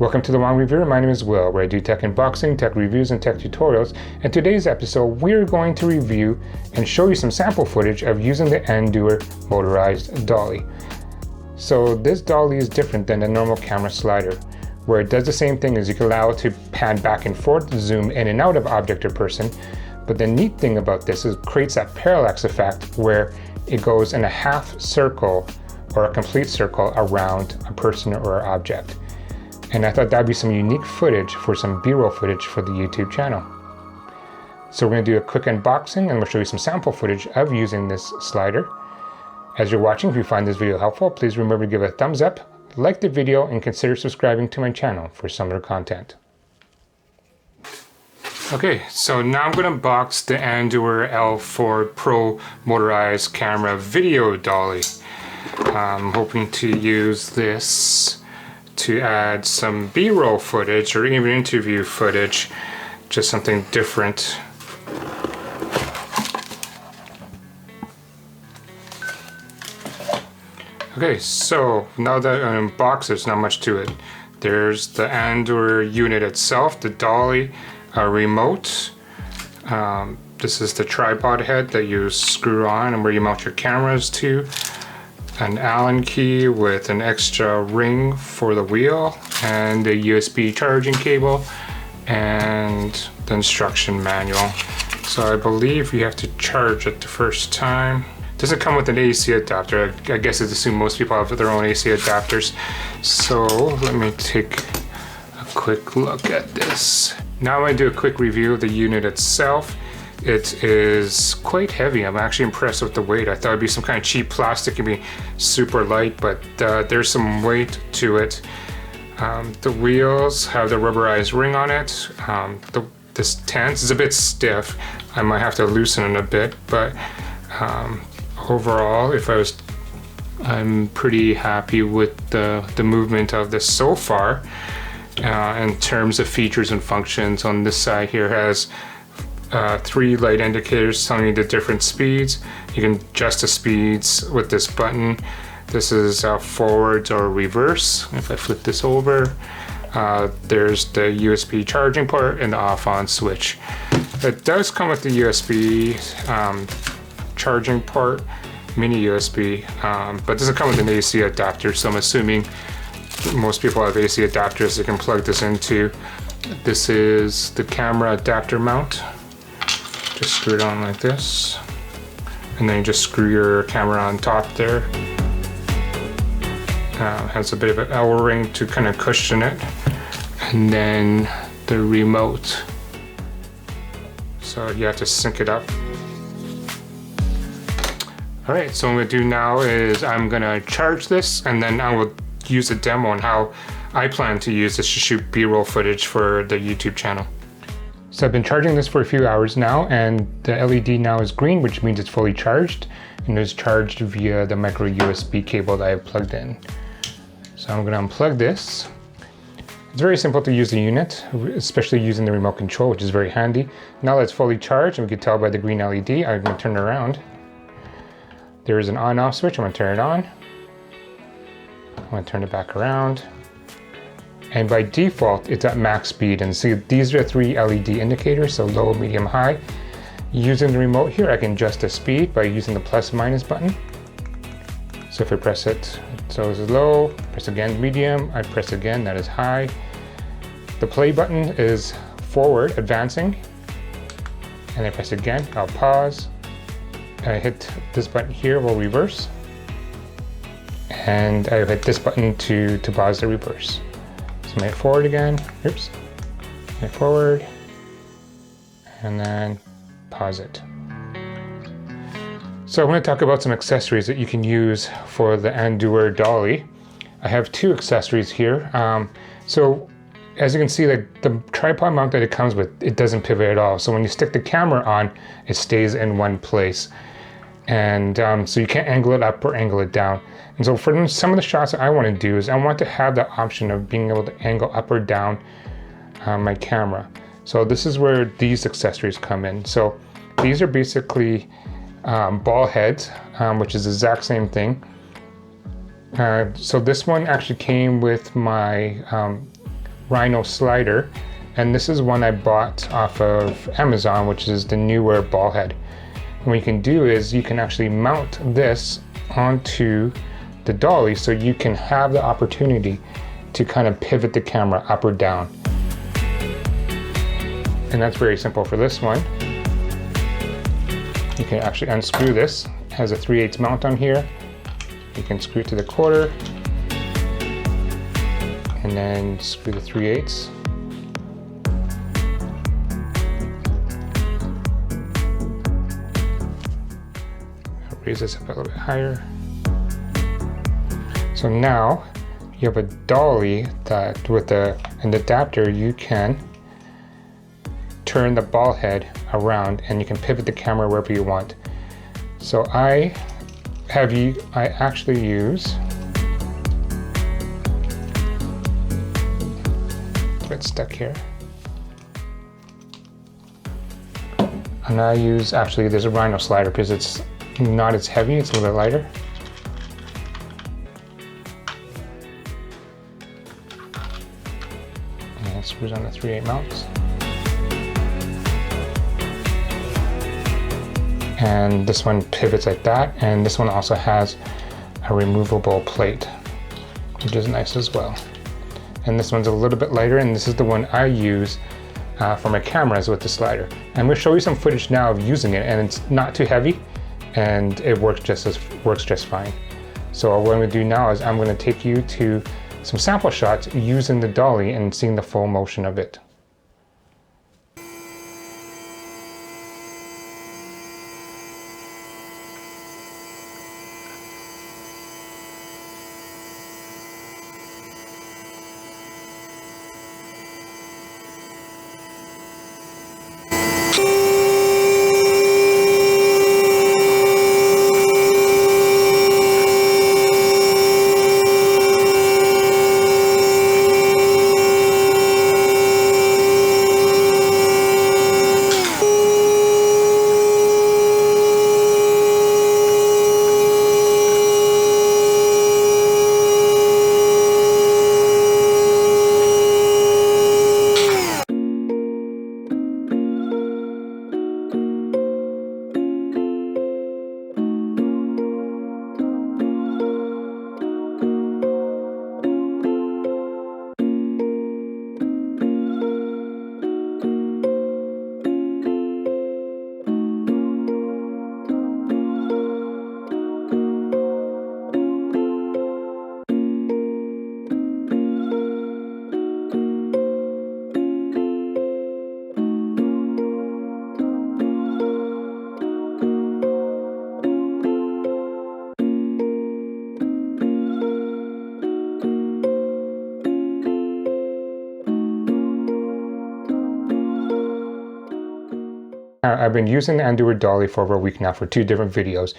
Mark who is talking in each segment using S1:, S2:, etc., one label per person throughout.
S1: Welcome to The Wong Reviewer. My name is Will, where I do tech unboxing, tech reviews, and tech tutorials. In today's episode, we're going to review and show you some sample footage of using the Andoer Motorized Dolly. So this Dolly is different than the normal camera slider, where it does the same thing as you can allow it to pan back and forth, zoom in and out of object or person. But the neat thing about this is it creates that parallax effect where it goes in a half circle or a complete circle around a person or object. And I thought that'd be some unique footage for some B-roll footage for the YouTube channel. So we're gonna do a quick unboxing and we'll show you some sample footage of using this slider. As you're watching, if you find this video helpful, please remember to give it a thumbs up, like the video, and consider subscribing to my channel for similar content. Okay, so now I'm going to unbox the Andoer L4 Pro Motorized Camera Video Dolly. I'm hoping to use this to add some B-roll footage or even interview footage, just something different. Okay, so now that I unboxed, there's not much to it. There's the Andoer unit itself, the Dolly remote. This is the tripod head that you screw on and where you mount your cameras to. An Allen key with an extra ring for the wheel, and a USB charging cable, and the instruction manual. So I believe you have to charge it the first time. It doesn't come with an AC adapter. I guess I assume most people have their own AC adapters. So let me take a quick look at this. Now I'm going to do a quick review of the unit itself. It is quite heavy. I'm actually impressed with the weight. I thought it'd be some kind of cheap plastic and be super light, but there's some weight to it. The wheels have the rubberized ring on it. This tense is a bit stiff. I might have to loosen it a bit, but overall, I'm pretty happy with the movement of this so far. In terms of features and functions, on this side here has 3 light indicators telling you the different speeds. You can adjust the speeds with this button. This is forwards or reverse. If I flip this over, there's the USB charging port and the off-on switch. It does come with the USB charging port, mini USB, but doesn't come with an AC adapter, so I'm assuming most people have AC adapters they can plug this into. This is the camera adapter mount. Just screw it on like this, and then you just screw your camera on top there. Has a bit of an L ring to kind of cushion it, and then the remote. So you have to sync it up. All right, so what I'm gonna do now is I'm gonna charge this, and then I will use a demo on how I plan to use this to shoot B-roll footage for the YouTube channel. So I've been charging this for a few hours now, and the LED now is green, which means it's fully charged, and it's charged via the micro USB cable that I have plugged in. So I'm going to unplug this. It's very simple to use the unit, especially using the remote control, which is very handy. Now that it's fully charged, and we can tell by the green LED, I'm going to turn it around. There is an on-off switch. I'm going to turn it on. I'm going to turn it back around. And by default, it's at max speed. And see, these are 3 LED indicators, so low, medium, high. Using the remote here, I can adjust the speed by using the plus minus button. So if I press it, so this is low, press again, medium, I press again, that is high. The play button is forward, advancing. And I press again, I'll pause. And I hit this button here, will reverse. And I hit this button to pause the reverse. So make it forward again, oops, make it forward, and then pause it. So I want to talk about some accessories that you can use for the Andoer Dolly. I have 2 accessories here. So as you can see, like the tripod mount that it comes with, it doesn't pivot at all. So when you stick the camera on, it stays in one place. And so you can't angle it up or angle it down. And so for some of the shots that I want to do is I want to have the option of being able to angle up or down my camera. So this is where these accessories come in. So these are basically ball heads, which is the exact same thing. So this one actually came with my Rhino slider, and this is one I bought off of Amazon, which is the newer ball head. And what you can do is you can actually mount this onto the dolly so you can have the opportunity to kind of pivot the camera up or down. And that's very simple for this one. You can actually unscrew this. It has a 3/8 mount on here. You can screw it to the quarter and then screw the 3/8. Raise this up a little bit higher. So now you have a dolly that with an adapter you can turn the ball head around and you can pivot the camera wherever you want. So I actually use, it's stuck here. And I use, actually there's a Rhino slider because it's not as heavy, it's a little bit lighter. And it screws on the 3/8 mounts. And this one pivots like that, and this one also has a removable plate, which is nice as well. And this one's a little bit lighter, and this is the one I use for my cameras with the slider. I'm going to show you some footage now of using it, and it's not too heavy, and it works just fine. So what I'm going to do now is I'm going to take you to some sample shots using the dolly and seeing the full motion of it. I've been using the Andoer dolly for over a week now for 2 different videos,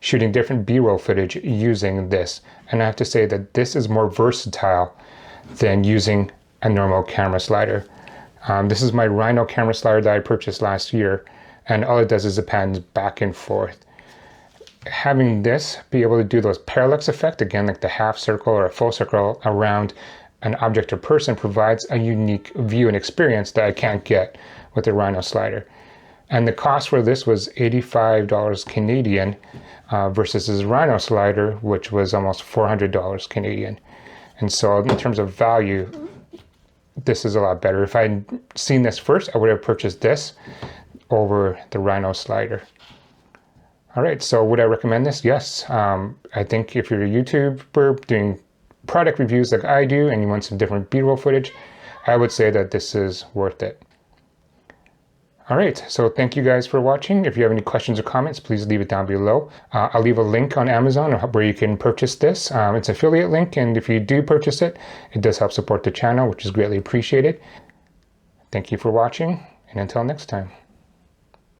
S1: shooting different B-roll footage using this. And I have to say that this is more versatile than using a normal camera slider. This is my Rhino camera slider that I purchased last year, and all it does is it pans back and forth. Having this be able to do those parallax effect, again like the half circle or a full circle around an object or person, provides a unique view and experience that I can't get with the Rhino slider. And the cost for this was $85 Canadian versus this Rhino slider, which was almost $400 Canadian. And so in terms of value, this is a lot better. If I'd seen this first, I would have purchased this over the Rhino slider. All right, so would I recommend this? Yes. I think if you're a YouTuber doing product reviews like I do and you want some different B-roll footage, I would say that this is worth it. All right, so thank you guys for watching. If you have any questions or comments, please leave it down below. I'll leave a link on Amazon where you can purchase this. It's an affiliate link, and if you do purchase it, it does help support the channel, which is greatly appreciated. Thank you for watching, and until next time.